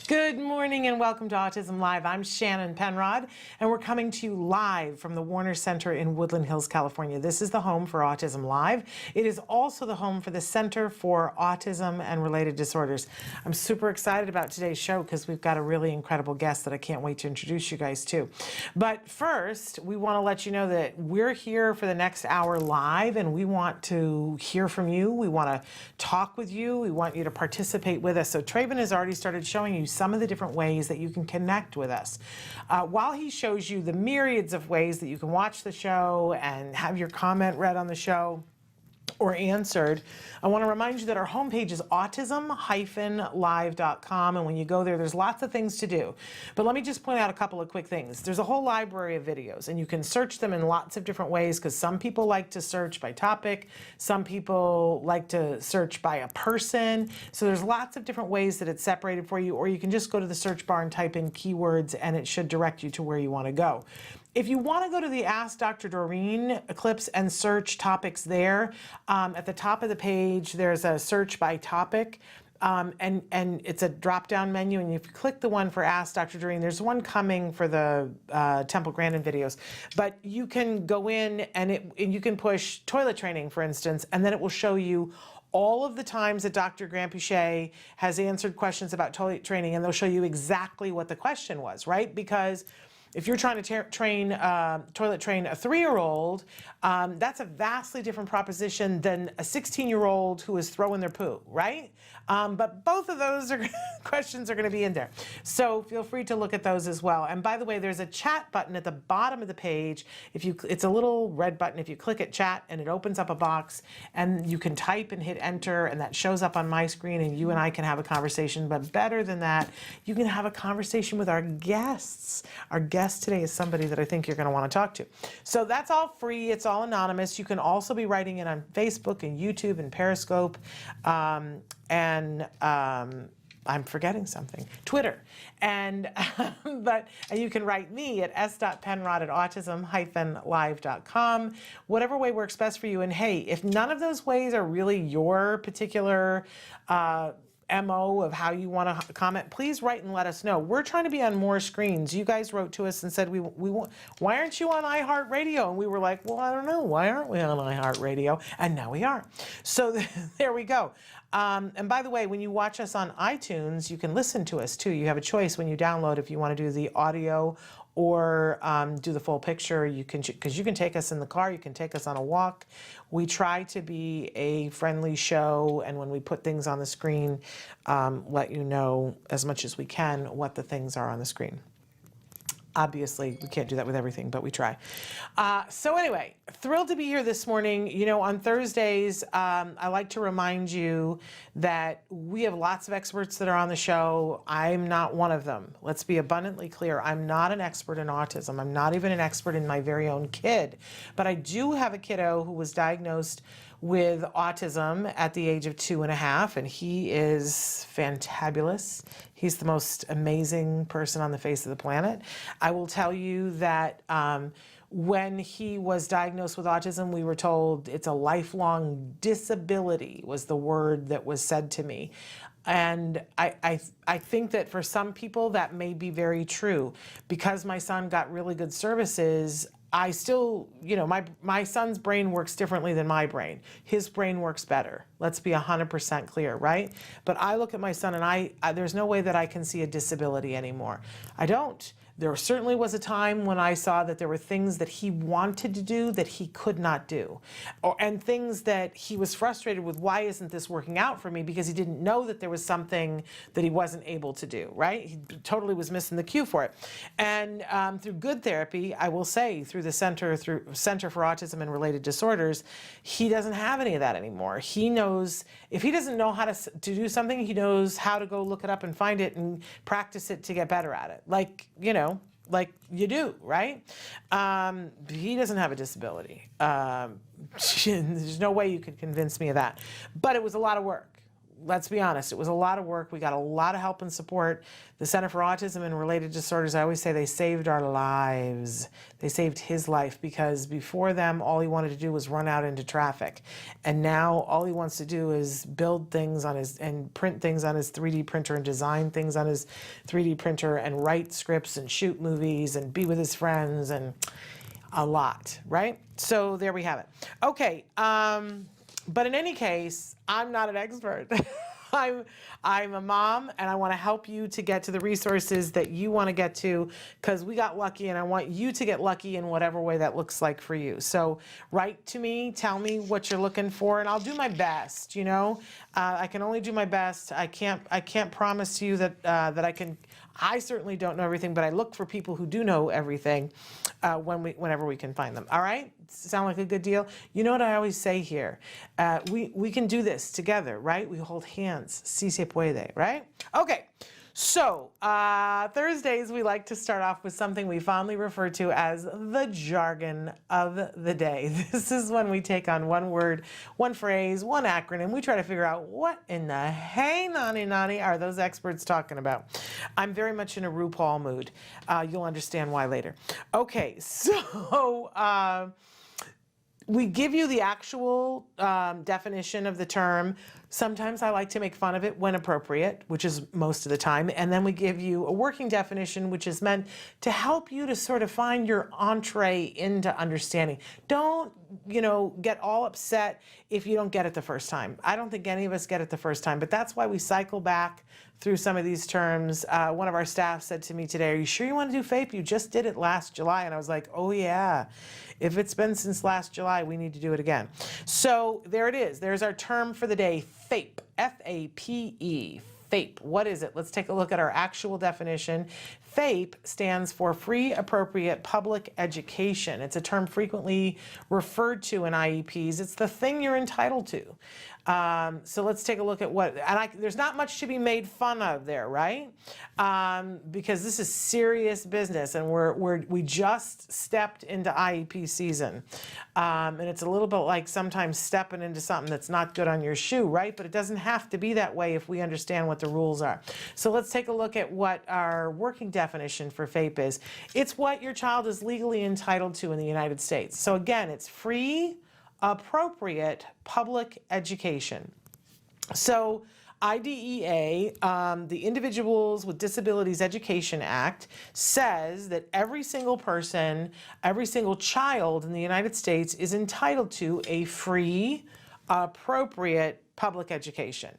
Good morning and welcome to Autism Live. I'm Shannon Penrod and we're coming to you live from the Warner Center in Woodland Hills, California. This is the home for Autism Live. It is also the home for the Center for Autism and Related Disorders. I'm super excited about today's show because we've got a really incredible guest that I can't wait to introduce you guys to. But first, we want to let you know that we're here for the next hour live and we want to hear from you. We want to talk with you. We want you to participate with us. So Traven has already started showing you some of the different ways that you can connect with us. While he shows you the myriads of ways that you can watch the show and have your comment read on the show or answered, I want to remind you that our homepage is autism-live.com, and when you go there, there's lots of things to do. But let me just point out a couple of quick things. There's a whole library of videos, and you can search them in lots of different ways because some people like to search by topic, some people like to search by a person. So there's lots of different ways that it's separated for you, or you can just go to the search bar and type in keywords, and it should direct you to where you want to go. If you want to go to the Ask Dr. Doreen clips and search topics there, at the top of the page, there's a search by topic, and it's a drop-down menu, and if you click the one for Ask Dr. Doreen, there's one coming for the Temple Grandin videos, but you can go in and you can push toilet training, for instance, and then it will show you all of the times that Dr. Grampuchet has answered questions about toilet training, and they'll show you exactly what the question was, right? Because if you're trying to toilet train a 3-year-old, that's a vastly different proposition than a 16-year-old who is throwing their poo, right? But both of those questions are going to be in there. So feel free to look at those as well. And by the way, there's a chat button at the bottom of the page. It's a little red button. If you click it, chat, and it opens up a box, and you can type and hit enter, and that shows up on my screen, and you and I can have a conversation. But better than that, you can have a conversation with our guests. Our guest today is somebody that I think you're going to want to talk to. So that's all free. It's all anonymous. You can also be writing in on Facebook and YouTube and Periscope, and I'm forgetting something, Twitter. And you can write me at s.penrod@autism-live.com, whatever way works best for you. And hey, if none of those ways are really your particular MO of how you want to comment, please write and let us know. We're trying to be on more screens. You guys wrote to us and said, we want, why aren't you on iHeartRadio? And we were like, well, I don't know. Why aren't we on iHeartRadio? And now we are. So there we go. And by the way, when you watch us on iTunes, you can listen to us too. You have a choice when you download if you want to do the audio or do the full picture. You can, because you can take us in the car, you can take us on a walk. We try to be a friendly show, and when we put things on the screen, let you know as much as we can what the things are on the screen. Obviously, we can't do that with everything, but we try. So anyway, thrilled to be here this morning. You know, on Thursdays, I like to remind you that we have lots of experts that are on the show. I'm not one of them. Let's be abundantly clear. I'm not an expert in autism. I'm not even an expert in my very own kid. But I do have a kiddo who was diagnosed with autism at the age of 2.5, and he is fantabulous. He's the most amazing person on the face of the planet. I will tell you that when he was diagnosed with autism, we were told it's a lifelong disability, was the word that was said to me. And I think that for some people that may be very true. Because my son got really good services, I still, you know, my son's brain works differently than my brain. His brain works better. Let's be 100% clear, right? But I look at my son and there's no way that I can see a disability anymore. I don't. There certainly was a time when I saw that there were things that he wanted to do that he could not do, and things that he was frustrated with. Why isn't this working out for me? Because he didn't know that there was something that he wasn't able to do, right? He totally was missing the cue for it. And through good therapy, I will say, through the Center for Autism and Related Disorders, he doesn't have any of that anymore. He knows, if he doesn't know how to do something, he knows how to go look it up and find it and practice it to get better at it. Like, you know, like you do, right? He doesn't have a disability. There's no way you could convince me of that. But it was a lot of work. let's be honest, it was a lot of work. We got a lot of help and support. The Center for Autism and Related Disorders, I always say they saved our lives. They saved his life, because before them, all he wanted to do was run out into traffic. And now all he wants to do is build things on his, and print things on his 3D printer, and design things on his 3D printer, and write scripts and shoot movies and be with his friends, and a lot, right? So there we have it. Okay. But in any case, I'm not an expert. I'm a mom, and I want to help you to get to the resources that you want to get to, because we got lucky, and I want you to get lucky in whatever way that looks like for you. So write to me, tell me what you're looking for, and I'll do my best. You know, I can only do my best. I can't promise you that that I can. I certainly don't know everything, but I look for people who do know everything whenever we can find them. All right? Sound like a good deal? You know what I always say here? We can do this together, right? We hold hands. Si se puede, right? Okay. So, Thursdays, we like to start off with something we fondly refer to as the jargon of the day. This is when we take on one word, one phrase, one acronym. We try to figure out what in the hey nani are those experts talking about. I'm very much in a RuPaul mood. You'll understand why later. Okay, so we give you the actual definition of the term. Sometimes I like to make fun of it when appropriate, which is most of the time. And then we give you a working definition, which is meant to help you to sort of find your entree into understanding. Don't, get all upset if you don't get it the first time. I don't think any of us get it the first time, but that's why we cycle back through some of these terms. One of our staff said to me today, "Are you sure you want to do FAPE? You just did it last July." And I was like, oh yeah. If it's been since last July, we need to do it again. So there it is. There's our term for the day, FAPE, F-A-P-E, FAPE. What is it? Let's take a look at our actual definition. FAPE stands for Free Appropriate Public Education. It's a term frequently referred to in IEPs. It's the thing you're entitled to. So let's take a look at what, and there's not much to be made fun of there, right? Because this is serious business, and we just stepped into IEP season. And it's a little bit like sometimes stepping into something that's not good on your shoe, right? But it doesn't have to be that way if we understand what the rules are. So let's take a look at what our working definition for FAPE is. It's what your child is legally entitled to in the United States. So again, it's free, appropriate public education. So IDEA, the Individuals with Disabilities Education Act, says that every single person, every single child in the United States is entitled to a free, appropriate public education.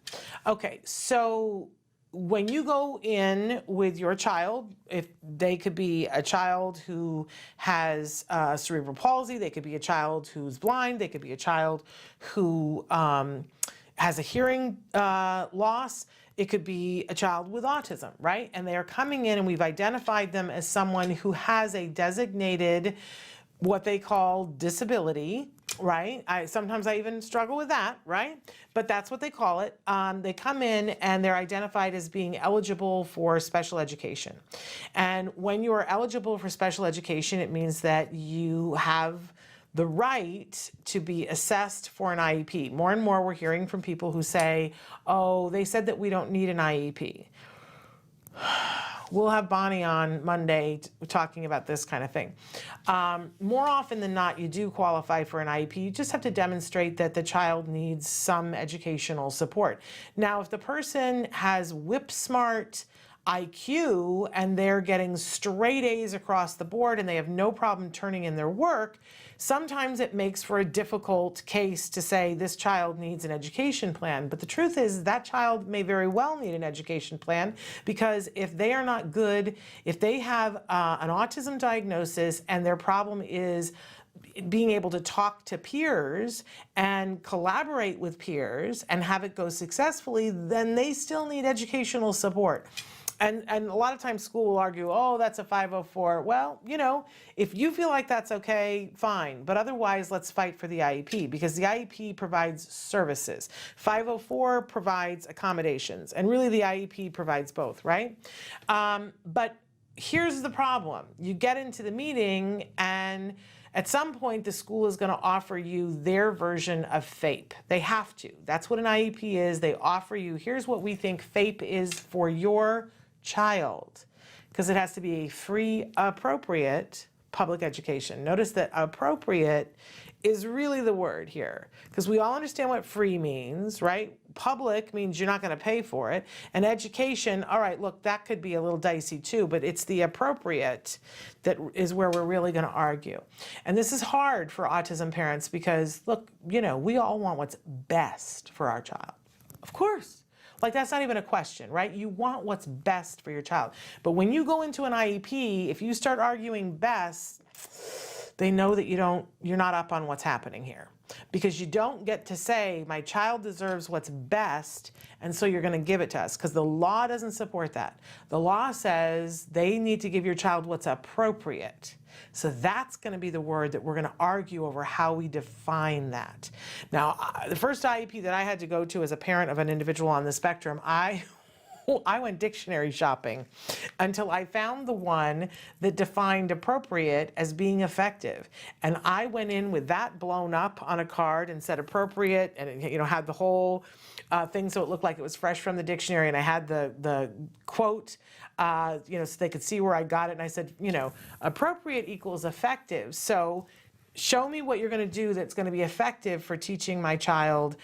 Okay, so when you go in with your child, if they could be a child who has cerebral palsy, they could be a child who's blind, they could be a child who has a hearing loss, it could be a child with autism, right? And they are coming in, and we've identified them as someone who has a designated, what they call disability, right? Sometimes I even struggle with that, right? But that's what they call it. They come in and they're identified as being eligible for special education. And when you are eligible for special education, it means that you have the right to be assessed for an IEP. More and more we're hearing from people who say, oh, they said that we don't need an IEP. We'll have Bonnie on Monday talking about this kind of thing. More often than not, you do qualify for an IEP. You just have to demonstrate that the child needs some educational support. Now, if the person has whip smart IQ and they're getting straight A's across the board and they have no problem turning in their work, sometimes it makes for a difficult case to say this child needs an education plan. But the truth is that child may very well need an education plan, because if they are not good, if they have an autism diagnosis and their problem is being able to talk to peers and collaborate with peers and have it go successfully, then they still need educational support. And a lot of times school will argue, oh, that's a 504. Well, if you feel like that's okay, fine. But otherwise, let's fight for the IEP, because the IEP provides services. 504 provides accommodations, and really the IEP provides both, right? But here's the problem. You get into the meeting and At some point, the school is going to offer you their version of FAPE. They have to. That's what an IEP is. They offer you, here's what we think FAPE is for your child, because it has to be a free, appropriate public education. Notice that appropriate is really the word here, because we all understand what free means, right? Public means you're not going to pay for it. And education, all right, look, that could be a little dicey too, but it's the appropriate that is where we're really going to argue. And this is hard for autism parents because, look, you know, we all want what's best for our child. Of course. Like, that's not even a question, right? You want what's best for your child. But when you go into an IEP, if you start arguing best, they know that you're not up on what's happening here, because you don't get to say, my child deserves what's best, and so you're going to give it to us, because the law doesn't support that. The law says they need to give your child what's appropriate. So that's going to be the word that we're going to argue over how we define that. Now, the first IEP that I had to go to as a parent of an individual on the spectrum, I went dictionary shopping until I found the one that defined appropriate as being effective. And I went in with that blown up on a card and said appropriate, and it, you know, had the whole thing so it looked like it was fresh from the dictionary, and I had the quote, you know, so they could see where I got it. And I said, you know, appropriate equals effective. So show me what you're going to do that's going to be effective for teaching my child.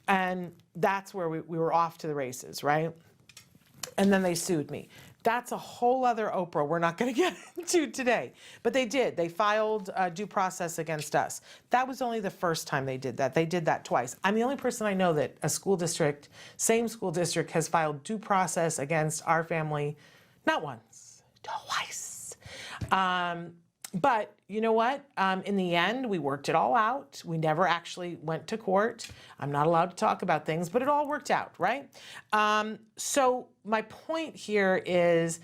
And that's where we were off to the races, right? And then they sued me. That's a whole other Oprah we're not going to get into today. But they did. They filed due process against us. That was only the first time they did that. They did that twice. I'm the only person I know that a school district, same school district, has filed due process against our family, not once, twice. But you know what? In the end, we worked it all out. We never actually went to court. I'm not allowed to talk about things, but it all worked out, right? So my point here is,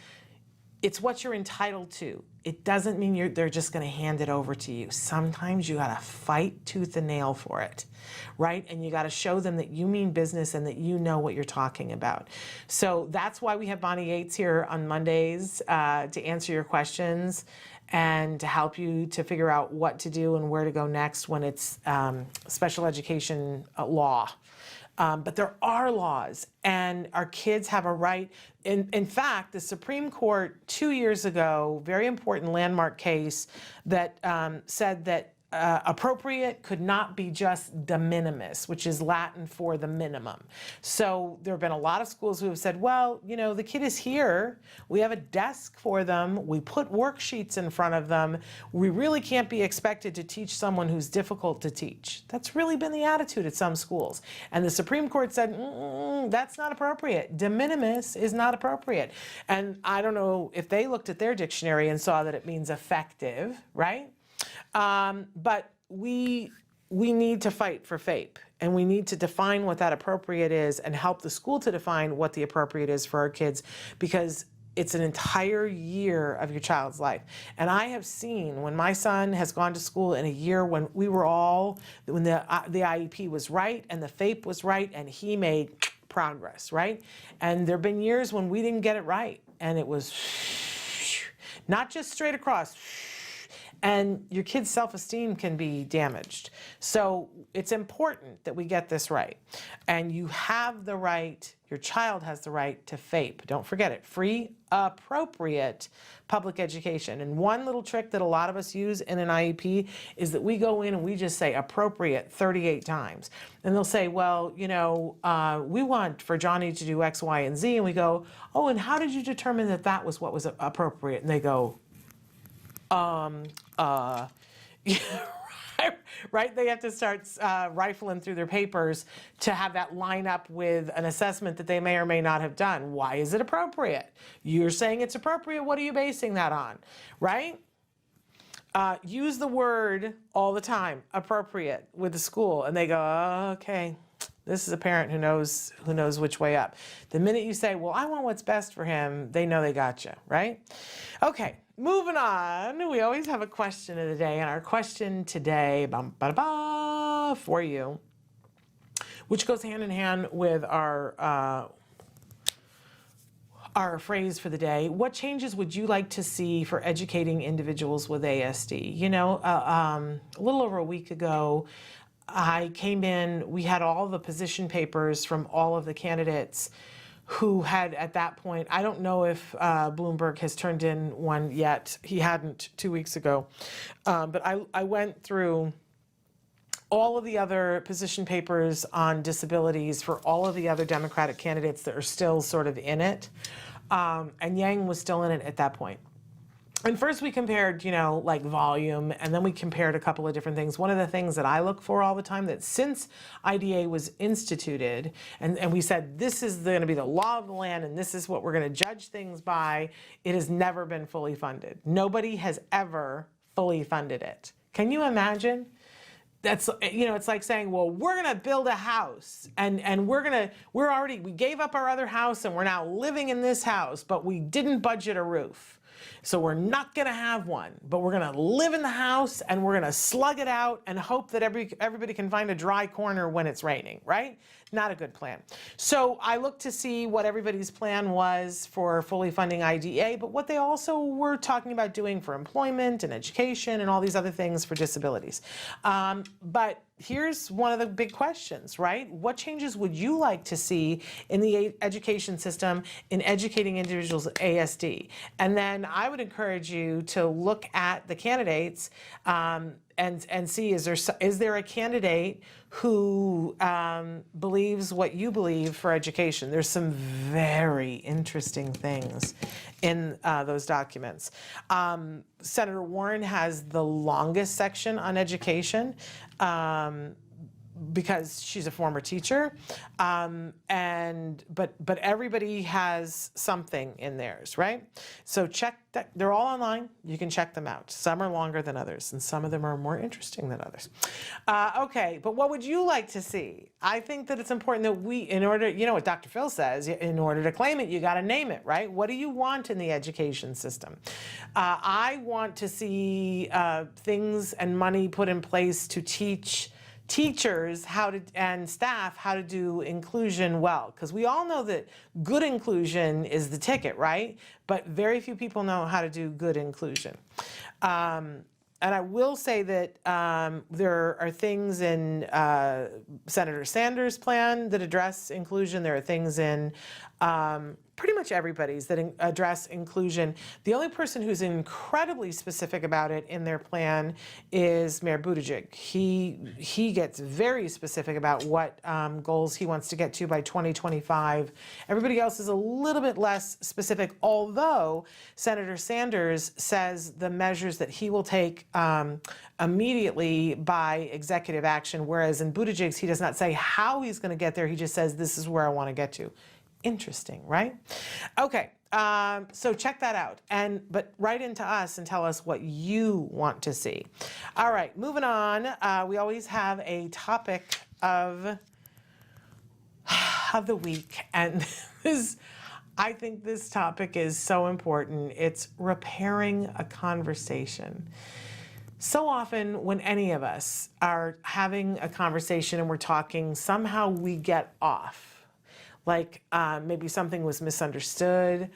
it's what you're entitled to. It doesn't mean they're just going to hand it over to you. Sometimes you got to fight tooth and nail for it, right? And you got to show them that you mean business and that you know what you're talking about. So that's why we have Bonnie Yates here on Mondays to answer your questions and to help you to figure out what to do and where to go next when it's special education law. But there are laws, and our kids have a right. In fact, the Supreme Court 2 years ago, very important landmark case that said that appropriate could not be just de minimis, which is Latin for the minimum. So there have been a lot of schools who have said, well, you know, the kid is here. We have a desk for them. We put worksheets in front of them. We really can't be expected to teach someone who's difficult to teach. That's really been the attitude at some schools. And the Supreme Court said, that's not appropriate. De minimis is not appropriate. And I don't know if they looked at their dictionary and saw that it means effective, right? But we need to fight for FAPE, and we need to define what that appropriate is and help the school to define what the appropriate is for our kids, because it's an entire year of your child's life. And I have seen when my son has gone to school in a year when when the IEP was right and the FAPE was right and he made progress, right? And there have been years when we didn't get it right and it was not just straight across, and your kid's self-esteem can be damaged. So it's important that we get this right. And you have the right, your child has the right to FAPE. Don't forget it, free, appropriate public education. And one little trick that a lot of us use in an IEP is that we go in and we just say appropriate 38 times. And they'll say, well, you know, we want for Johnny to do X, Y, and Z. And we go, oh, and how did you determine that that was what was appropriate? And they go, right? They have to start rifling through their papers to have that line up with an assessment that they may or may not have done. Why is it appropriate? You're saying it's appropriate. What are you basing that on, right? Use the word all the time, appropriate, with the school, and they go, oh, okay. This is a parent who knows which way up. The minute you say, well, I want what's best for him, they know they got you, right? Okay, moving on. We always have a question of the day, and our question today, for you, which goes hand in hand with our our phrase for the day. What changes would you like to see for educating individuals with ASD? You know, a little over a week ago, I came in, we had all the position papers from all of the candidates who had at that point, I don't know if Bloomberg has turned in one yet. He hadn't 2 weeks ago. But I went through all of the other position papers on disabilities for all of the other Democratic candidates that are still sort of in it. And Yang was still in it at that point. And first we compared, you know, like volume, and then we compared a couple of different things. One of the things that I look for all the time, that since IDA was instituted, and we said this is going to be the law of the land and this is what we're going to judge things by, it has never been fully funded. Nobody has ever fully funded it. Can you imagine? That's, you know, it's like saying, well, we're going to build a house and we gave up our other house and we're now living in this house, but we didn't budget a roof. So we're not going to have one, but we're going to live in the house and we're going to slug it out and hope that everybody can find a dry corner when it's raining, right? Not a good plan. So I looked to see what everybody's plan was for fully funding IDA, but what they also were talking about doing for employment and education and all these other things for disabilities. But here's one of the big questions, right? What changes would you like to see in the education system in educating individuals with ASD? And then I would encourage you to look at the candidates and see, is there a candidate who believes what you believe for education? There's some very interesting things in those documents. Senator Warren has the longest section on education because she's a former teacher, but everybody has something in theirs, right? So check that. They're all online. You can check them out. Some are longer than others, and some of them are more interesting than others. Okay, but what would you like to see? I think that it's important that we, in order, you know what Dr. Phil says, in order to claim it, you got to name it, right? What do you want in the education system? I want to see things and money put in place to teach teachers and staff how to do inclusion well, because we all know that good inclusion is the ticket, right? But very few people know how to do good inclusion. And I will say that there are things in Senator Sanders' plan that address inclusion. There are things in pretty much everybody's that address inclusion. The only person who's incredibly specific about it in their plan is Mayor Buttigieg. He gets very specific about what goals he wants to get to by 2025. Everybody else is a little bit less specific, although Senator Sanders says the measures that he will take immediately by executive action, whereas in Buttigieg's, he does not say how he's going to get there. He just says, this is where I want to get to. Interesting, right? Okay, so check that out, but write into us and tell us what you want to see. All right, moving on. We always have a topic of the week, and I think this topic is so important. It's repairing a conversation. So often when any of us are having a conversation and we're talking, somehow we get off. Like maybe something was misunderstood,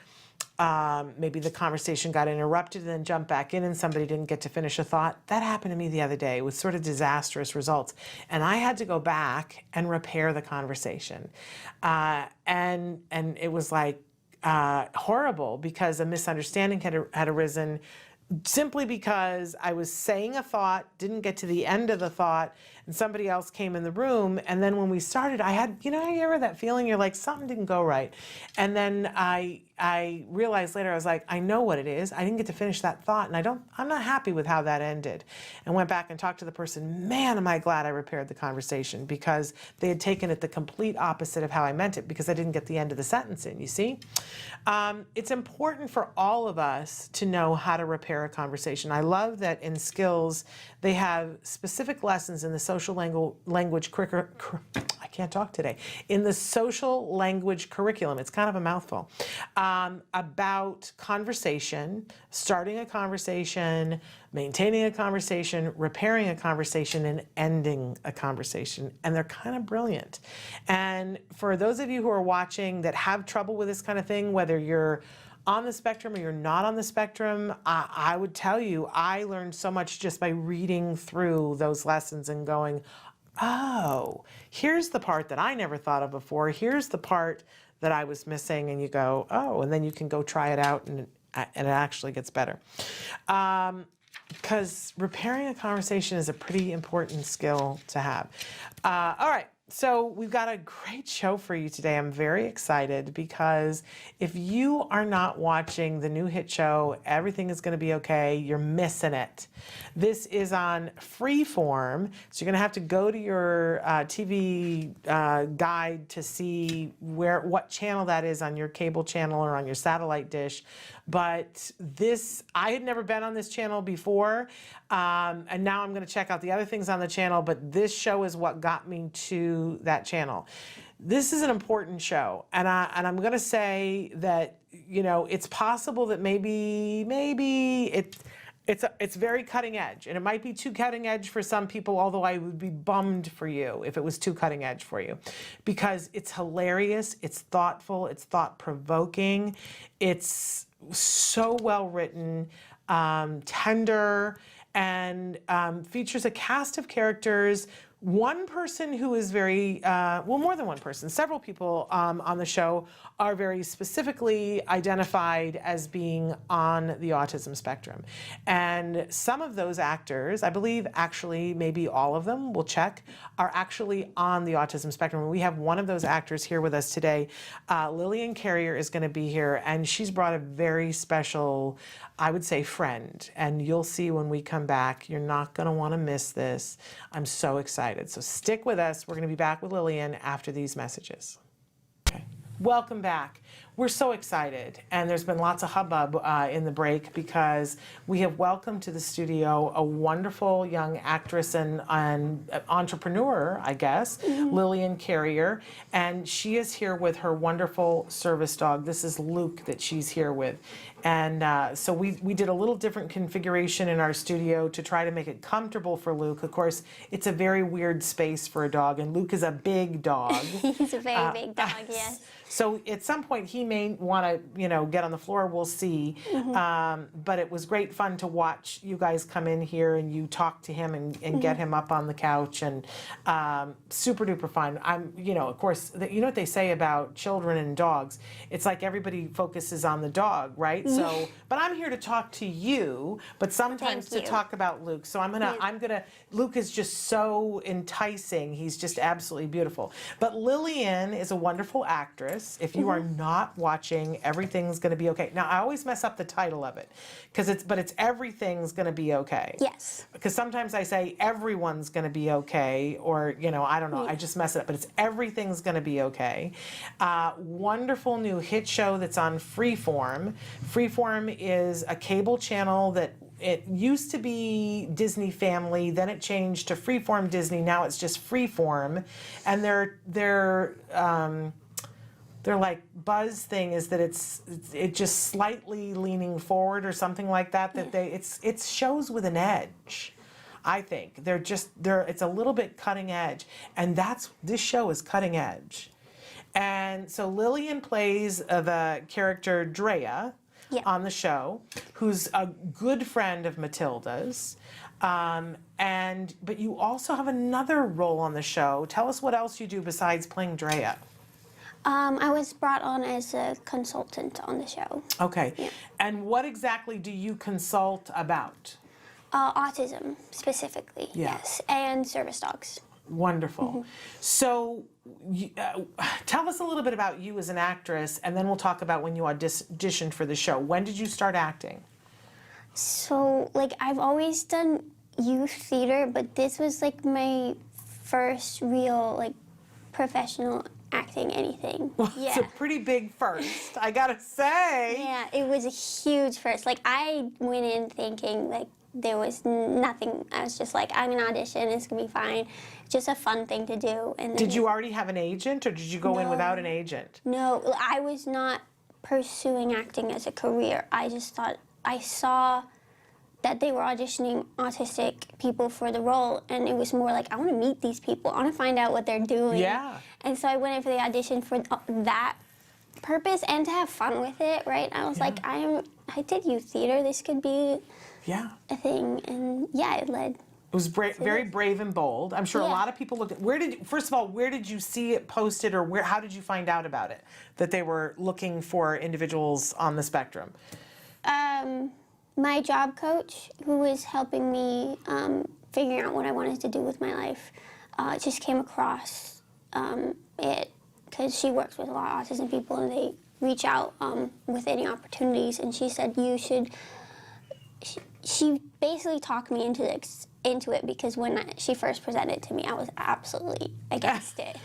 maybe the conversation got interrupted and then jumped back in and somebody didn't get to finish a thought. That happened to me the other day with sort of disastrous results. And I had to go back and repair the conversation. And it was like horrible because a misunderstanding had arisen simply because I was saying a thought, didn't get to the end of the thought, and somebody else came in the room. And then when we started, I had, you ever that feeling you're like, something didn't go right. And then I realized later, I was like, I know what it is. I didn't get to finish that thought, and I'm not happy with how that ended. And went back and talked to the person. Man, am I glad I repaired the conversation, because they had taken it the complete opposite of how I meant it, because I didn't get the end of the sentence in, you see? It's important for all of us to know how to repair a conversation. I love that in skills, they have specific lessons in the social social language I can't talk today. In the social language curriculum, it's kind of a mouthful, about conversation, starting a conversation, maintaining a conversation, repairing a conversation, and ending a conversation. And they're kind of brilliant. And for those of you who are watching that have trouble with this kind of thing, whether you're on the spectrum or you're not on the spectrum, I would tell you, I learned so much just by reading through those lessons and going, oh, here's the part that I never thought of before. Here's the part that I was missing. And you go, oh, and then you can go try it out and it actually gets better. Because repairing a conversation is a pretty important skill to have. All right. So we've got a great show for you today. I'm very excited because if you are not watching the new hit show, Everything Is Going to Be Okay, you're missing it. This is on Freeform, so you're going to have to go to your TV guide to see what channel that is on your cable channel or on your satellite dish. But I had never been on this channel before, and now I'm going to check out the other things on the channel, but this show is what got me to that channel. This is an important show, and I'm going to say that, you know, it's possible that maybe it's very cutting edge, and it might be too cutting edge for some people, although I would be bummed for you if it was too cutting edge for you, because it's hilarious, it's thoughtful, it's thought-provoking, it's so well written, tender, and features a cast of characters. One person who is very, well, more than one person, several people on the show are very specifically identified as being on the autism spectrum. And some of those actors, I believe actually maybe all of them, we'll check, are actually on the autism spectrum. We have one of those actors here with us today. Lillian Carrier is going to be here, and she's brought a very special, I would say, friend. And you'll see when we come back, you're not going to want to miss this. I'm so excited. So stick with us. We're going to be back with Lillian after these messages. Okay. Welcome back. We're so excited, and there's been lots of hubbub in the break because we have welcomed to the studio a wonderful young actress and entrepreneur, I guess, Lillian Carrier, and she is here with her wonderful service dog. This is Luke that she's here with. And so we did a little different configuration in our studio to try to make it comfortable for Luke. Of course, it's a very weird space for a dog, and Luke is a big dog. He's a very big dog, yes. So at some point he may want to, get on the floor. We'll see. But it was great fun to watch you guys come in here and you talk to him and get him up on the couch, and super duper fun. Of course, you know what they say about children and dogs. It's like everybody focuses on the dog, right? So, but I'm here to talk to you, but sometimes to talk about Luke. So Luke is just so enticing. He's just absolutely beautiful. But Lillian is a wonderful actress. If you are not watching Everything's Going to Be Okay. Now, I always mess up the title of it but it's Everything's Going to Be Okay. Yes. Because sometimes I say everyone's going to be okay, or, I don't know, I just mess it up, but it's Everything's Going to Be Okay. Wonderful new hit show that's on Freeform. Freeform is a cable channel that it used to be Disney Family, then it changed to Freeform Disney. Now it's just Freeform, and their like buzz thing is that it just slightly leaning forward or something like that. It's shows with an edge. I think it's a little bit cutting edge, and this show is cutting edge. And so Lillian plays the character Drea on the show, who's a good friend of Matilda's. But you also have another role on the show. Tell us what else you do besides playing Drea. I was brought on as a consultant on the show. Okay. Yeah. And what exactly do you consult about? Autism, specifically, yes, and service dogs. Wonderful. So tell us a little bit about you as an actress, and then we'll talk about when you auditioned for the show. When did you start acting? So, I've always done youth theater, but this was, my first real, professional acting anything. Well, it's a pretty big first, I gotta say. Yeah, it was a huge first. I went in thinking, there was nothing. I was just like, I'm gonna audition, it's gonna be fine. Just a fun thing to do. And then Did you already have an agent, or did you go in without an agent? No, I was not pursuing acting as a career. I just thought, I saw that they were auditioning autistic people for the role, and it was more like, I want to meet these people. I want to find out what they're doing. Yeah. And so I went in for the audition for that purpose and to have fun with it, right? I was like, I did youth theater. This could be a thing. And yeah, it led. It was very brave and bold. I'm sure a lot of people looked at, first of all, where did you see it posted, or how did you find out about it, that they were looking for individuals on the spectrum? My job coach, who was helping me figuring out what I wanted to do with my life, just came across it because she works with a lot of autism people, and they reach out with any opportunities. And she said, you should. She basically talked me into it because when she first presented it to me, I was absolutely against it.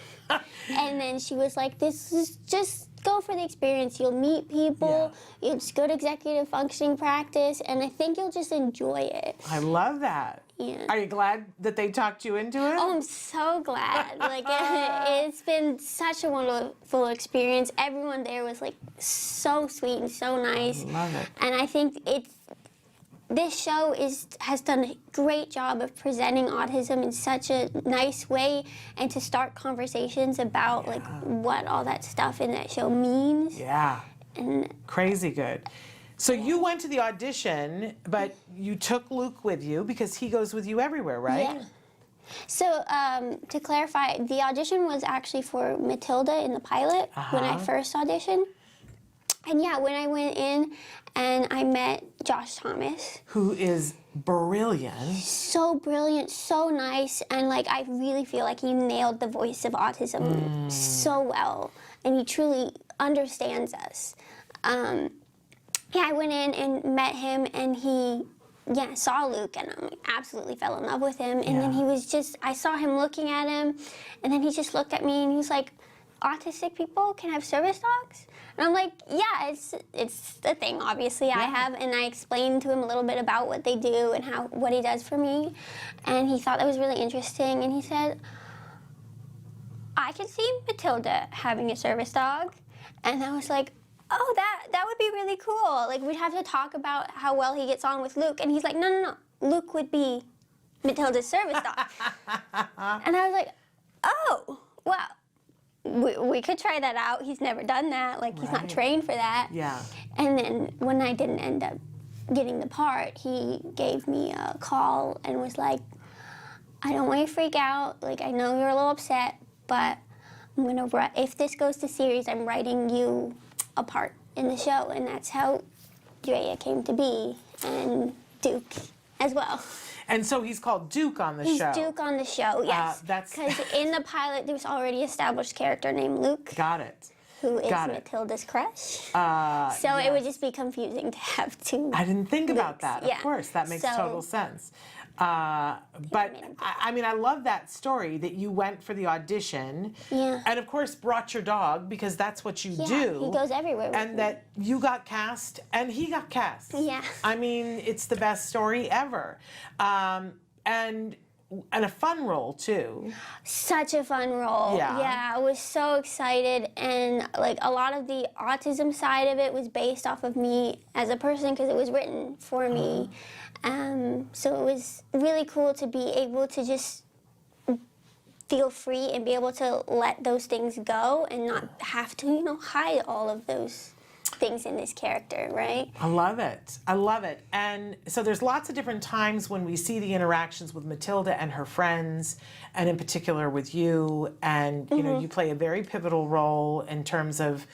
And then she was like, "This is just go for the experience. You'll meet people. It's good executive functioning practice, and I think you'll just enjoy it." I love that. Yeah. Are you glad that they talked you into it? Oh, I'm so glad. Like, it's been such a wonderful experience. Everyone there was like so sweet and so nice. I love it. And I think this show has done a great job of presenting autism in such a nice way, and to start conversations about like what all that stuff in that show means. Yeah. And crazy good. So you went to the audition, but you took Luke with you because he goes with you everywhere, right? yeah. So to clarify, the audition was actually for Matilda in the pilot when I first auditioned. And yeah, when I went in and I met Josh Thomas. Who is brilliant. So brilliant, so nice, and like I really feel like he nailed the voice of autism so well, and he truly understands us. I went in and met him, and he saw Luke, and I absolutely fell in love with him. And then he was just, I saw him looking at him, and then he just looked at me and he was like, "Autistic people can have service dogs?" And I'm like, yeah, it's a thing, obviously. I have, and I explained to him a little bit about what they do and what he does for me. And he thought that was really interesting, and he said, "I can see Matilda having a service dog." And I was like, oh, that would be really cool. Like, we'd have to talk about how well he gets on with Luke. And he's like, no, Luke would be Matilda's service dog. And I was like, oh, well, we could try that out. He's never done that. Like, he's not trained for that. Yeah. And then when I didn't end up getting the part, he gave me a call and was like, "I don't want you to freak out. Like, I know you're a little upset, but if this goes to series, I'm writing you a part in the show." And that's how Drea came to be, and Duke as well. And so he's called Duke on the show. He's Duke on the show, yes. Because in the pilot, there's already established character named Luke. Got it. Who is Matilda's crush. So it would just be confusing to have two I didn't think about Lukes. that. Of course, that makes total sense. But I mean, I love that story that you went for the audition, and of course brought your dog because that's what you do. He goes everywhere with and me. that you got cast and he got cast. Yeah. I mean, it's the best story ever, and a fun role too. Such a fun role. Yeah, I was so excited, and like a lot of the autism side of it was based off of me as a person because it was written for me. So it was really cool to be able to just feel free and be able to let those things go and not have to, hide all of those things in this character, right? I love it. I love it. And so there's lots of different times when we see the interactions with Matilda and her friends, and in particular with you, and you play a very pivotal role in terms of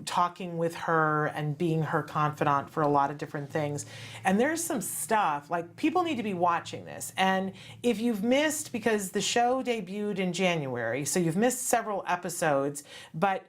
talking with her and being her confidant for a lot of different things. And there's some stuff, like, people need to be watching this. And if you've missed, because the show debuted in January, so you've missed several episodes, but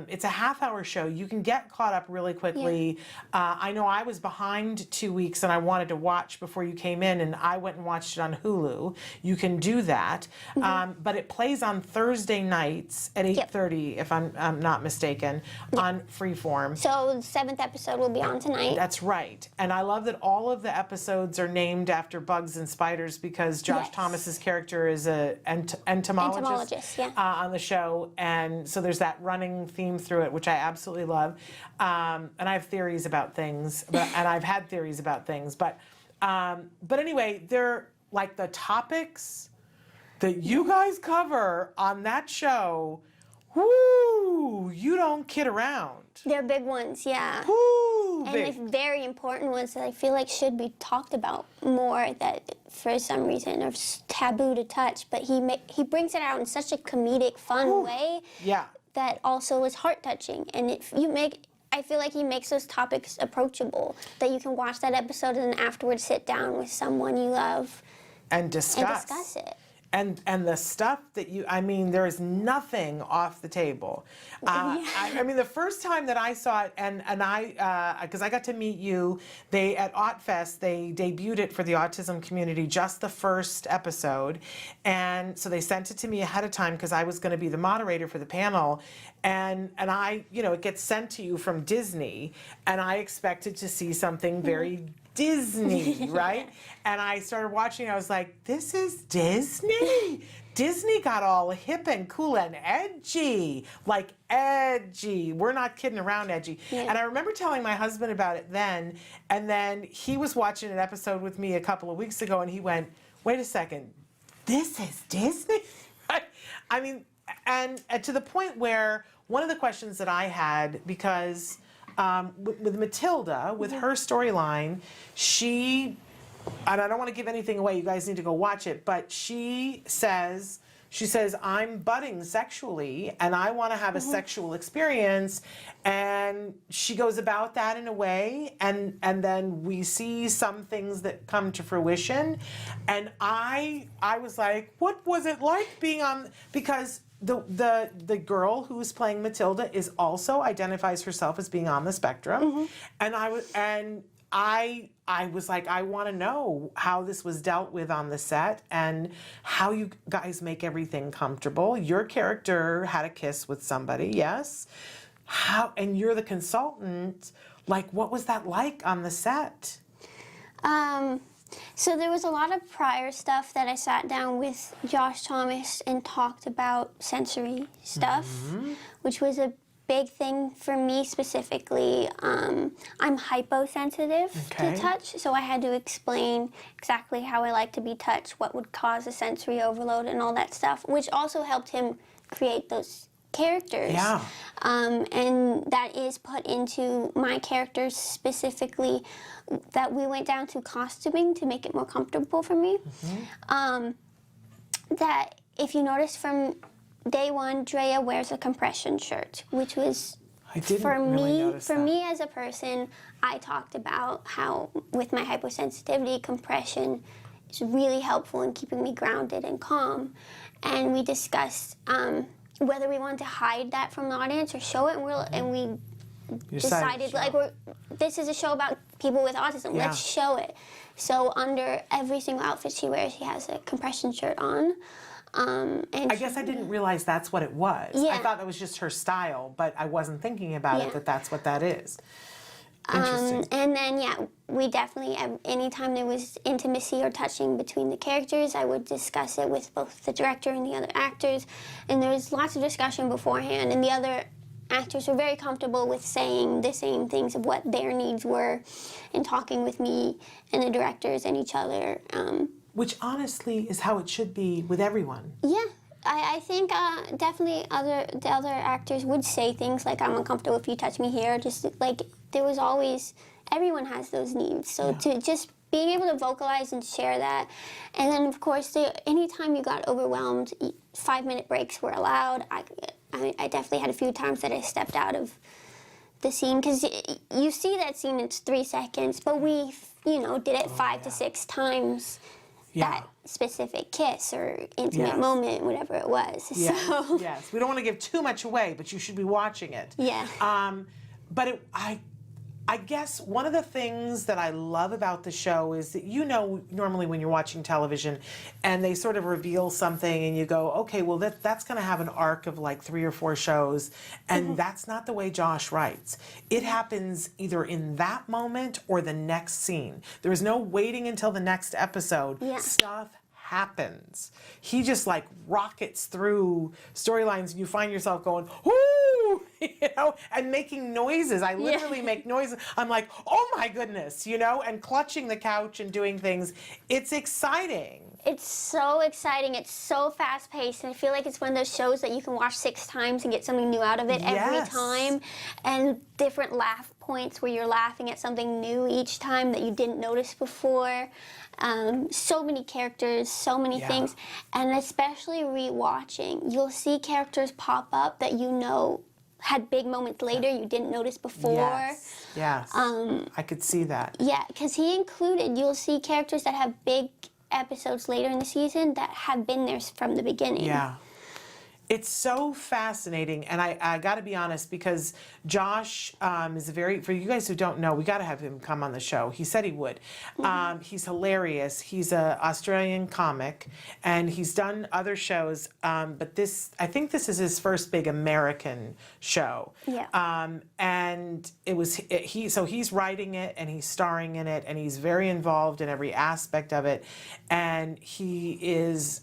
it's a half-hour show. You can get caught up really quickly. I know I was behind 2 weeks and I wanted to watch before you came in, and I went and watched it on Hulu. You can do that. But it plays on Thursday nights at 8:30, if I'm not mistaken. on Freeform. So the 7th episode will be on tonight. That's right. And I love that all of the episodes are named after bugs and spiders because Josh Thomas's character is a entomologist yeah. on the show. And so there's that running theme through it, which I absolutely love. And I have theories about things, and I've had theories about things. But anyway, they're like the topics that you guys cover on that show. Woo! You don't kid around. They're big ones, yeah. Woo! And Big. they're very important ones that I feel like should be talked about more, that for some reason are taboo to touch. But he brings it out in such a comedic, fun way. Yeah. That also is heart touching, and I feel like he makes those topics approachable. That you can watch that episode and then afterwards sit down with someone you love And discuss. it. And the stuff that there is nothing off the table. I mean, the first time that I saw it, and I, because I got to meet you, at AutFest, they debuted it for the autism community, just the first episode. And so they sent it to me ahead of time because I was going to be the moderator for the panel. And I, it gets sent to you from Disney, and I expected to see something very Disney, right? And I started watching, I was like, this is Disney? Disney got all hip and cool and edgy, like edgy. We're not kidding around edgy. Yeah. And I remember telling my husband about it then, and then he was watching an episode with me a couple of weeks ago, and he went, wait a second, this is Disney? I mean, and to the point where one of the questions that I had, because with Matilda, with her storyline, and I don't want to give anything away, you guys need to go watch it, but she says, I'm budding sexually and I want to have a sexual experience, and she goes about that in a way, and then we see some things that come to fruition, and I was like, what was it like being on, because the girl who's playing Matilda also identifies herself as being on the spectrum, and I was like, I want to know how this was dealt with on the set and how you guys make everything comfortable. Your character had a kiss with somebody, yes? And you're the consultant. Like, what was that like on the set? So there was a lot of prior stuff that I sat down with Josh Thomas and talked about sensory stuff, which was a big thing for me specifically. I'm hyposensitive to touch, so I had to explain exactly how I like to be touched, what would cause a sensory overload and all that stuff, which also helped him create those characters. Yeah. And that is put into my characters specifically, that we went down to costuming to make it more comfortable for me. That if you notice from day one, Drea wears a compression shirt, which was for me as a person. I talked about how with my hyposensitivity, compression is really helpful in keeping me grounded and calm, and we discussed whether we wanted to hide that from the audience or show it, and we decided like this is a show about people with autism. Let's show it. So under every single outfit she wears, she has a compression shirt on. And I guess I didn't realize that's what it was. Yeah. I thought that was just her style, but I wasn't thinking about it that's what that is. Interesting. And then, we definitely, anytime there was intimacy or touching between the characters, I would discuss it with both the director and the other actors. And there was lots of discussion beforehand, and the other actors were very comfortable with saying the same things of what their needs were and talking with me and the directors and each other. Which honestly is how it should be with everyone. Yeah. I think definitely the other actors would say things like, I'm uncomfortable if you touch me here. Just like, there was always, everyone has those needs. So to just being able to vocalize and share that. And then, of course, anytime you got overwhelmed, 5-minute breaks were allowed. I definitely had a few times that I stepped out of the scene, because you see that scene, it's 3 seconds, but we, did it 5 to 6 times. That specific kiss or intimate moment, whatever it was. Yes. So. Yes, we don't want to give too much away, but you should be watching it. Yeah. But I guess one of the things that I love about the show is that, normally when you're watching television and they sort of reveal something and you go, okay, well, that's going to have an arc of like 3 or 4 shows. And that's not the way Josh writes. It happens either in that moment or the next scene. There is no waiting until the next episode. Yeah. Stuff happens. He just like rockets through storylines and you find yourself going, whoo! And making noises. I literally make noises. I'm like, oh my goodness, and clutching the couch and doing things. It's exciting. It's so exciting. It's so fast paced, and I feel like it's one of those shows that you can watch 6 times and get something new out of it every time, and different laugh points where you're laughing at something new each time that you didn't notice before. So many characters, so many things, and especially rewatching, you'll see characters pop up that had big moments later you didn't notice before. Yes. I could see that. Yeah, because you'll see characters that have big episodes later in the season that have been there from the beginning. Yeah. It's so fascinating, and I got to be honest, because Josh is for you guys who don't know, we got to have him come on the show. He said he would. He's hilarious. He's an Australian comic, and he's done other shows, but I think this is his first big American show. Yeah. And he's writing it, and he's starring in it, and he's very involved in every aspect of it, and he is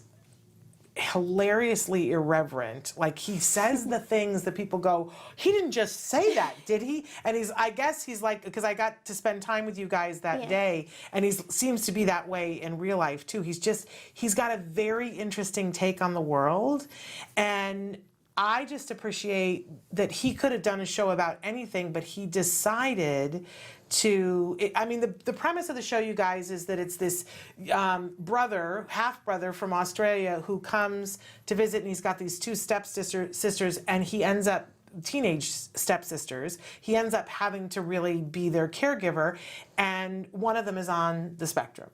hilariously irreverent. Like, he says the things that people go, he didn't just say that, did he? And I guess he's like, because I got to spend time with you guys that day, and he seems to be that way in real life too. He's got a very interesting take on the world, and I just appreciate that he could have done a show about anything, but he decided the premise of the show, you guys, is that it's this half-brother from Australia who comes to visit, and he's got these 2 stepsisters, and he ends up, teenage stepsisters, he ends up having to really be their caregiver, and one of them is on the spectrum.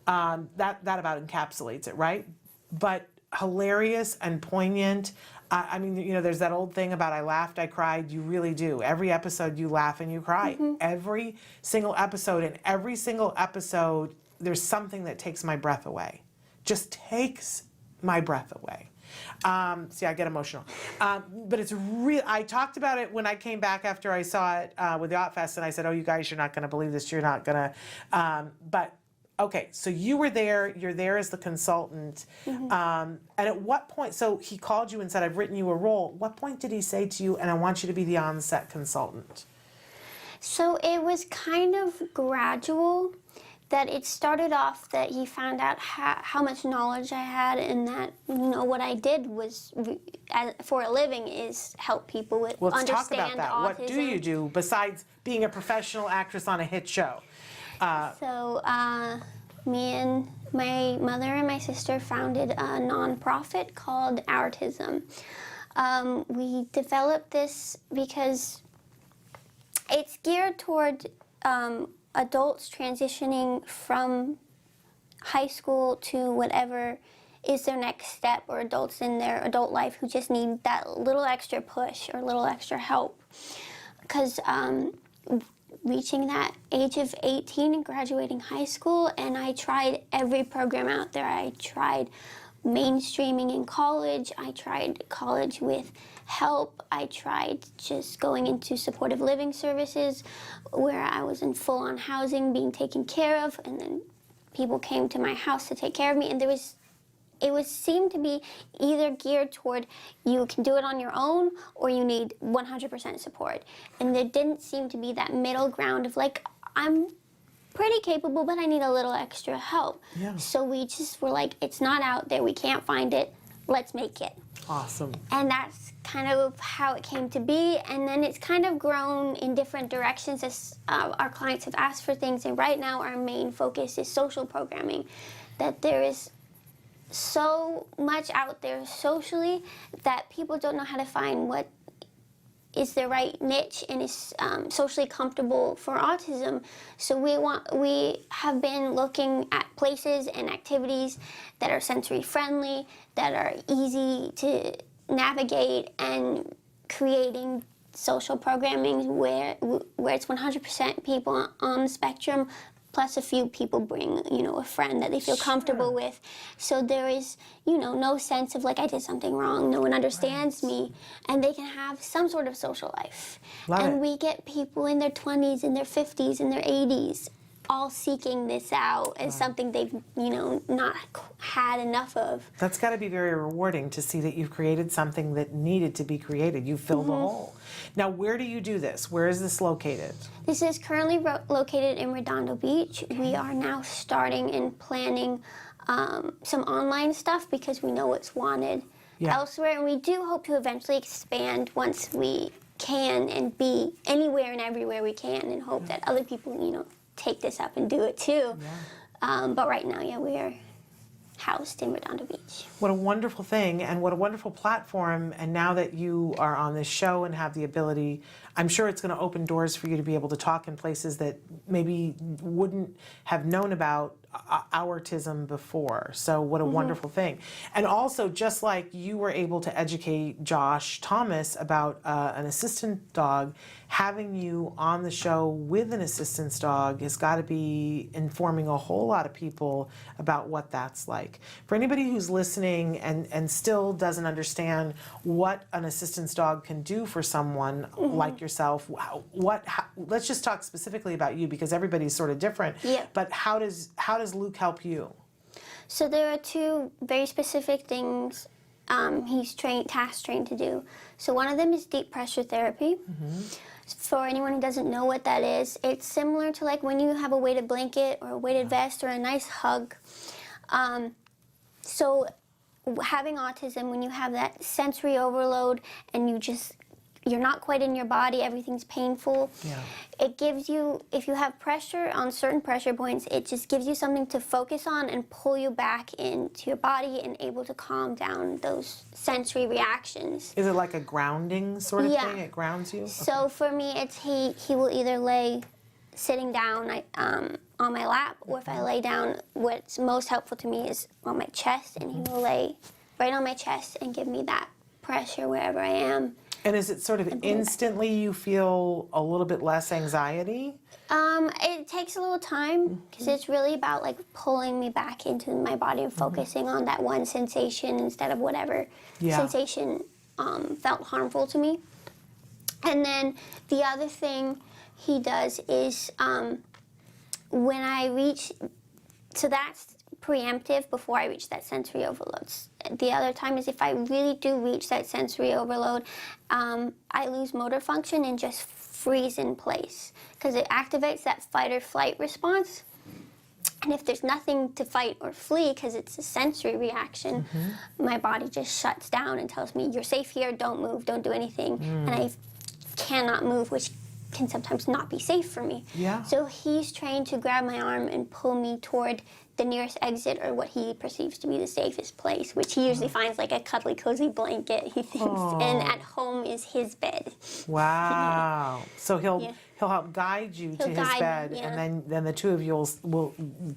That about encapsulates it, right? But hilarious and poignant. There's that old thing about I laughed, I cried. You really do. Every episode you laugh and you cry. Every single episode. And every single episode, there's something that takes my breath away. Just takes my breath away. See, I get emotional. But it's real. I talked about it when I came back after I saw it with the Fest, and I said, oh, you guys, you're not going to believe this. You're not going to. Okay, so you were there, you're there as the consultant, and at what point, so he called you and said, I've written you a role. What point did he say to you, and I want you to be the on-set consultant? So it was kind of gradual, that it started off that he found out how much knowledge I had, and that, what I did was, for a living, is help people with understand autism. Let's talk about that. Autism. What do you do besides being a professional actress on a hit show? Me and my mother and my sister founded a nonprofit called Autism. We developed this because it's geared toward adults transitioning from high school to whatever is their next step, or adults in their adult life who just need that little extra push or little extra help. Because reaching that age of 18 and graduating high school, and I tried every program out there. I tried mainstreaming in college. I tried college with help. I tried just going into supportive living services where I was in full-on housing, being taken care of, and then people came to my house to take care of me, and it seemed to be either geared toward you can do it on your own or you need 100% support. And there didn't seem to be that middle ground of like, I'm pretty capable, but I need a little extra help. Yeah. So we just were like, it's not out there, we can't find it, let's make it. Awesome. And that's kind of how it came to be. And then it's kind of grown in different directions as our clients have asked for things. And right now our main focus is social programming, that there is so much out there socially that people don't know how to find what is the right niche and is socially comfortable for autism. So we have been looking at places and activities that are sensory friendly, that are easy to navigate, and creating social programming where it's 100% people on the spectrum, plus a few people bring, a friend that they feel comfortable with. So there is, no sense of like I did something wrong. No one understands me, and they can have some sort of social life. And we get people in their 20s, in their 50s, in their 80s, all seeking this out as something they've, not had enough of. That's got to be very rewarding to see that you've created something that needed to be created. You filled a hole. Now, where do you do this? Where is this located? This is currently located in Redondo Beach. We are now starting and planning some online stuff because we know it's wanted elsewhere. And we do hope to eventually expand once we can and be anywhere and everywhere we can, and hope that other people, take this up and do it too. But right now, we are housed in Redondo Beach. What a wonderful thing, and what a wonderful platform. And now that you are on this show and have the ability, I'm sure it's going to open doors for you to be able to talk in places that maybe wouldn't have known about autism before. So what a wonderful thing. And also, just like you were able to educate Josh Thomas about an assistance dog, having you on the show with an assistance dog has got to be informing a whole lot of people about what that's like. For anybody who's listening and still doesn't understand what an assistance dog can do for someone like yourself, let's just talk specifically about you, because everybody's sort of different. But how does Luke help you? So there are two very specific things he's task trained to do. So one of them is deep pressure therapy. For anyone who doesn't know what that is, it's similar to like when you have a weighted blanket or a weighted vest or a nice hug. So having autism, when you have that sensory overload and you're not quite in your body, everything's painful. It gives you, if you have pressure on certain pressure points, it just gives you something to focus on and pull you back into your body and able to calm down those sensory reactions. Is it like a grounding sort of thing? It grounds you? So for me, it's he will either lay sitting down on my lap, or if I lay down, what's most helpful to me is on my chest, and he will lay right on my chest and give me that pressure wherever I am. And is it sort of instantly you feel a little bit less anxiety? It takes a little time, because it's really about like pulling me back into my body and focusing on that one sensation instead of whatever sensation felt harmful to me. And then the other thing he does is when I reach, so that's preemptive before I reach that sensory overload. The other time is if I really do reach that sensory overload, I lose motor function and just freeze in place, because it activates that fight or flight response. And if there's nothing to fight or flee, because it's a sensory reaction, my body just shuts down and tells me, you're safe here, don't move, don't do anything. And I cannot move, which can sometimes not be safe for me. So he's trained to grab my arm and pull me toward the nearest exit, or what he perceives to be the safest place, which he usually finds like a cuddly, cozy blanket, he thinks, and at home is his bed. Wow. So he'll help guide you to his bed, and then the two of you will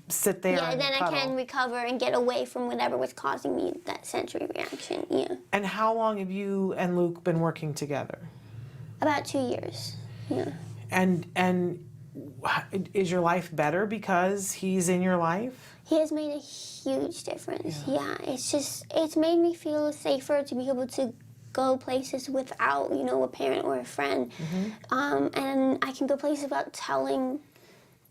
sit there and then cuddle. I can recover and get away from whatever was causing me that sensory reaction. And how long have you and Luke been working together? About 2 years. And is your life better because he's in your life? He has made a huge difference. It's made me feel safer to be able to go places without, a parent or a friend. And I can go places without telling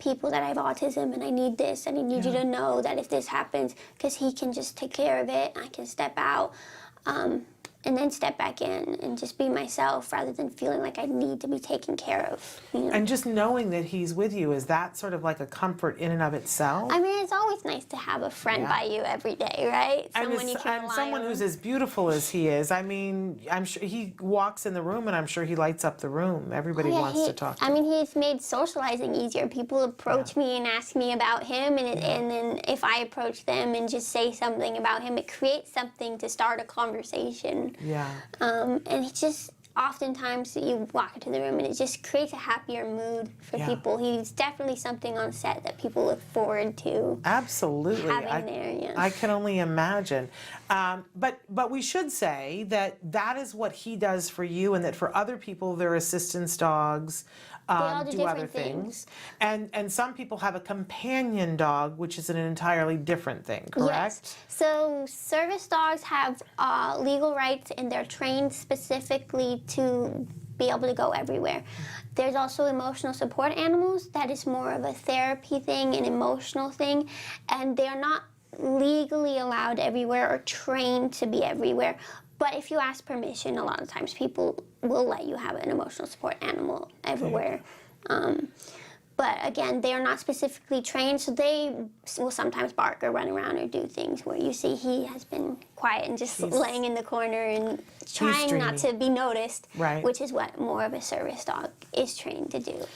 people that I have autism and I need this and I need you to know that if this happens, because he can just take care of it. I can step out. And then step back in and just be myself, rather than feeling like I need to be taken care of. And just knowing that he's with you, is that sort of like a comfort in and of itself? I mean, it's always nice to have a friend by you every day, right? Someone you can rely someone on. who's as beautiful as he is. I mean, I'm sure he walks in the room and I'm sure he lights up the room. Everybody wants to talk to him. I mean, he's made socializing easier. People approach me and ask me about him, and then if I approach them and just say something about him, it creates something to start a conversation. And he just, oftentimes you walk into the room and it just creates a happier mood for people. He's definitely something on set that people look forward to. Absolutely. Having there, yeah. I can only imagine. But we should say that that is what he does for you, and that for other people, their assistance dogs all do do other different things. And some people have a companion dog, which is an entirely different thing, correct? Yes. So service dogs have legal rights, and they're trained specifically to be able to go everywhere. There's also emotional support animals. That is more of a therapy thing, an emotional thing, and they're not legally allowed everywhere or trained to be everywhere. But if you ask permission, a lot of times people will let you have an emotional support animal everywhere. But again, they are not specifically trained, so they will sometimes bark or run around or do things where you see he has been quiet and just laying in the corner and trying not to be noticed, which is what more of a service dog is trained to do.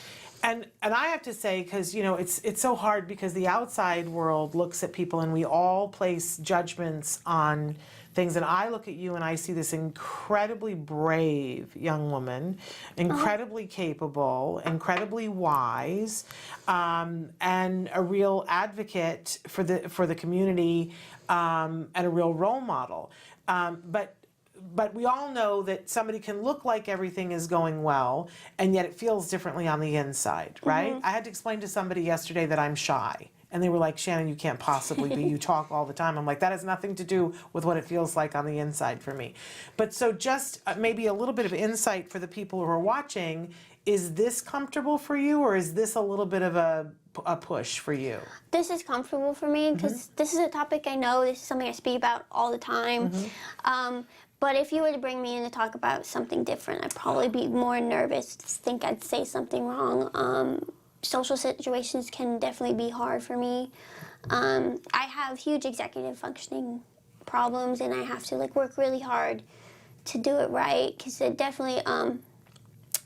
And I have to say, because it's so hard, because the outside world looks at people and we all place judgments on things, and I look at you and I see this incredibly brave young woman, incredibly capable, incredibly wise, and a real advocate for the community, and a real role model. But we all know that somebody can look like everything is going well, and yet it feels differently on the inside, right? I had to explain to somebody yesterday that I'm shy. And they were like, Shannon, you can't possibly be. You talk all the time. I'm like, that has nothing to do with what it feels like on the inside for me. But so just maybe a little bit of insight for the people who are watching. Is this comfortable for you, or is this a little bit of a push for you? This is comfortable for me because this is a topic I know. This is something I speak about all the time. But if you were to bring me in to talk about something different, I'd probably be more nervous, think I'd say something wrong. Social situations can definitely be hard for me. I have huge executive functioning problems, and I have to work really hard to do it right, because it definitely,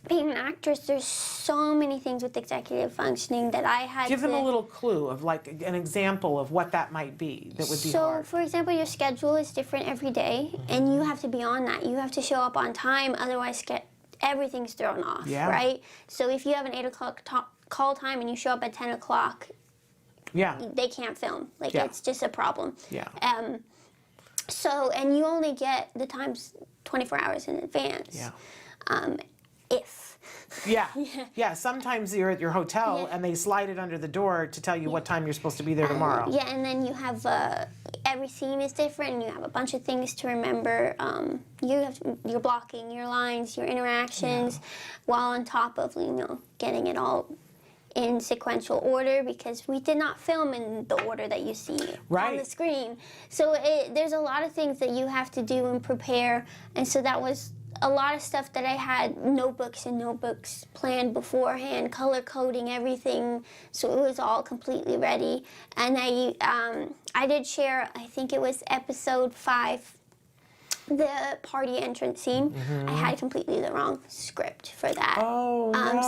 being an actress, there's so many things with executive functioning that I had to... Give them a little clue of an example of what that might be that would be hard. So, for example, your schedule is different every day, and you have to be on that. You have to show up on time, otherwise everything's thrown off, right? So if you have an 8 o'clock call time and you show up at 10 o'clock, they can't film. It's just a problem. So, and you only get the times 24 hours in advance. Sometimes you're at your hotel and they slide it under the door to tell you what time you're supposed to be there tomorrow. And then you have every scene is different, and you have a bunch of things to remember. You're blocking your lines, your interactions, while on top of getting it all in sequential order, because we did not film in the order that you see on the screen. So there's a lot of things that you have to do and prepare, and so that was a lot of stuff that I had notebooks planned beforehand, color coding everything, so it was all completely ready. And I did share, I think it was episode 5, the party entrance scene. I had completely the wrong script for that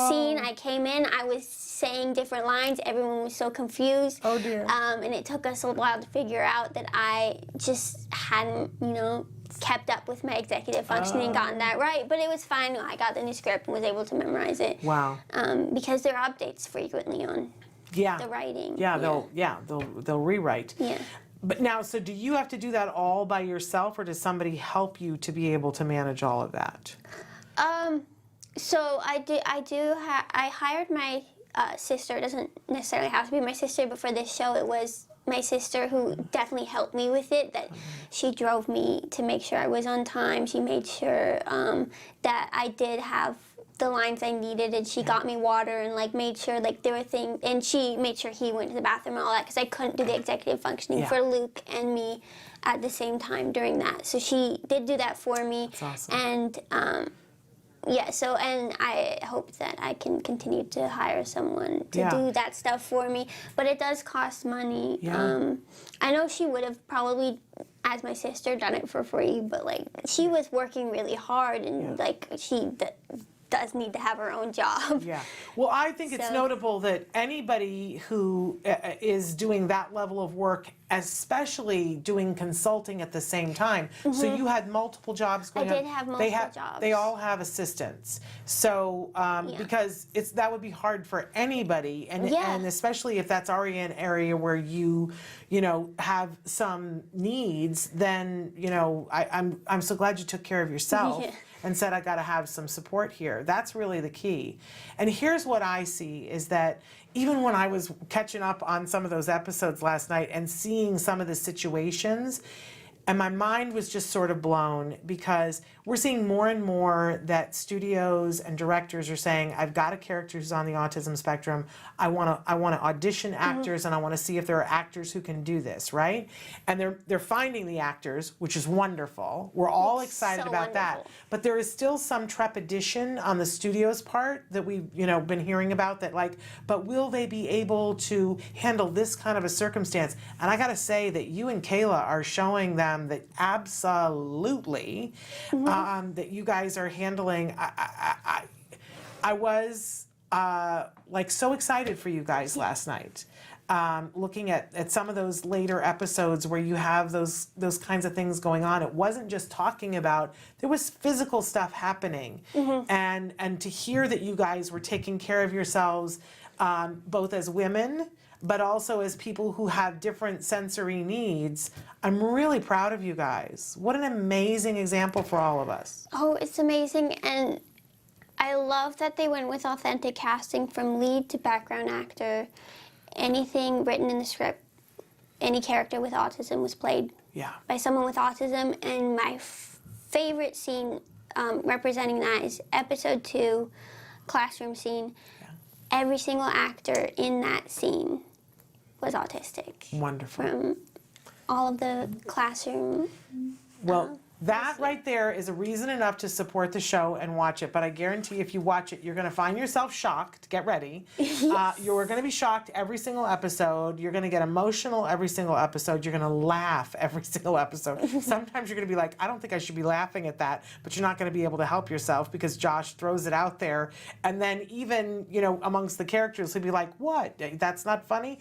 scene. I came in, I was saying different lines, everyone was so confused. Oh dear. And it took us a while to figure out that I just hadn't, kept up with my executive functioning, gotten that right. But it was fine. I got the new script and was able to memorize it. Wow. Because there are updates frequently on the writing. They'll rewrite. Yeah. But now, so do you have to do that all by yourself, or does somebody help you to be able to manage all of that? So I hired my sister. It doesn't necessarily have to be my sister, but for this show it was my sister who definitely helped me with it. That she drove me to make sure I was on time. She made sure that I did have the lines I needed, and she got me water and made sure there were things, and she made sure he went to the bathroom and all that, because I couldn't do the executive functioning for Luke and me at the same time during that. So she did do that for me. That's awesome. And and I hope that I can continue to hire someone to do that stuff for me, but it does cost money. I know she would have probably, as my sister, done it for free, but she was working really hard, and does need to have her own job. Yeah. Well, I think it's So- notable that anybody who is doing that level of work, especially doing consulting at the same time. So you had multiple jobs going on. did have They multiple jobs. They all have assistants. So because that would be hard for anybody, and Yeah. and especially if that's already an area where you know have some needs, then I'm so glad you took care of yourself. Yeah. And said, I got to have some support here. That's really the key. And here's what I see is that even when I was catching up on some of those episodes last night and seeing some of the situations, and my mind was just sort of blown because we're seeing more and more that studios and directors are saying, I've got a character who's on the autism spectrum. I want to audition actors and I want to see if there are actors who can do this, right? And they're finding the actors, which is wonderful. We're all It's excited so about that. wonderful. But there is still some trepidation on the studio's part that we've been hearing about, that but will they be able to handle this kind of a circumstance? And I got to say that you and Kayla are showing them that absolutely that you guys are handling. I was so excited for you guys last night. Looking at some of those later episodes where you have those kinds of things going on. It wasn't just talking about, there was physical stuff happening. And to hear that you guys were taking care of yourselves, both as women, but also as people who have different sensory needs. I'm really proud of you guys. What an amazing example for all of us. Oh, it's amazing, and I love that they went with authentic casting from lead to background actor. Anything written in the script, any character with autism was played by someone with autism, and my favorite scene representing that is episode 2, classroom scene. Every single actor in that scene was autistic. Wonderful. From all of the classroom. Well, that right there is a reason enough to support the show and watch it. But I guarantee if you watch it, you're going to find yourself shocked. Get ready. You're going to be shocked every single episode. You're going to get emotional every single episode. You're going to laugh every single episode. Sometimes you're going to be like, I don't think I should be laughing at that. But you're not going to be able to help yourself because Josh throws it out there. And then even, amongst the characters, he'll be like, what? That's not funny?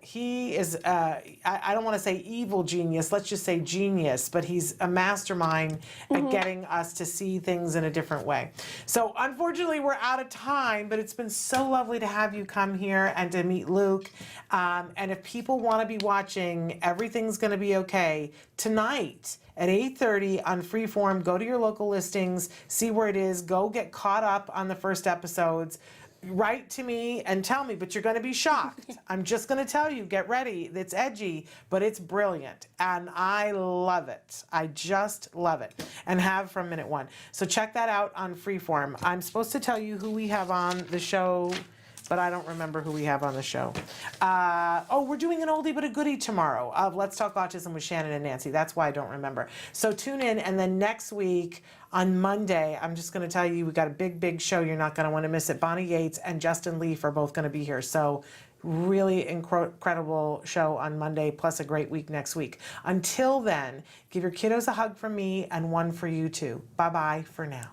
He is, I don't want to say evil genius, let's just say genius, but he's a mastermind at getting us to see things in a different way. So unfortunately we're out of time, but it's been so lovely to have you come here and to meet Luke. And if people want to be watching Everything's Gonna Be Okay tonight at 8:30 on Freeform, go to your local listings, see where it is, go get caught up on the first episodes. Write to me and tell me, but you're going to be shocked. I'm just going to tell you, get ready. It's edgy, but it's brilliant. And I love it. I just love it. And have from minute one. So check that out on Freeform. I'm supposed to tell you who we have on the show, but I don't remember who we have on the show. We're doing an oldie but a goodie tomorrow of Let's Talk Autism with Shannon and Nancy. That's why I don't remember. So tune in, and then next week on Monday, I'm just going to tell you we got a big show. You're not going to want to miss it. Bonnie Yates and Justin Leaf are both going to be here. So really incredible show on Monday, plus a great week next week. Until then, give your kiddos a hug from me and one for you too. Bye-bye for now.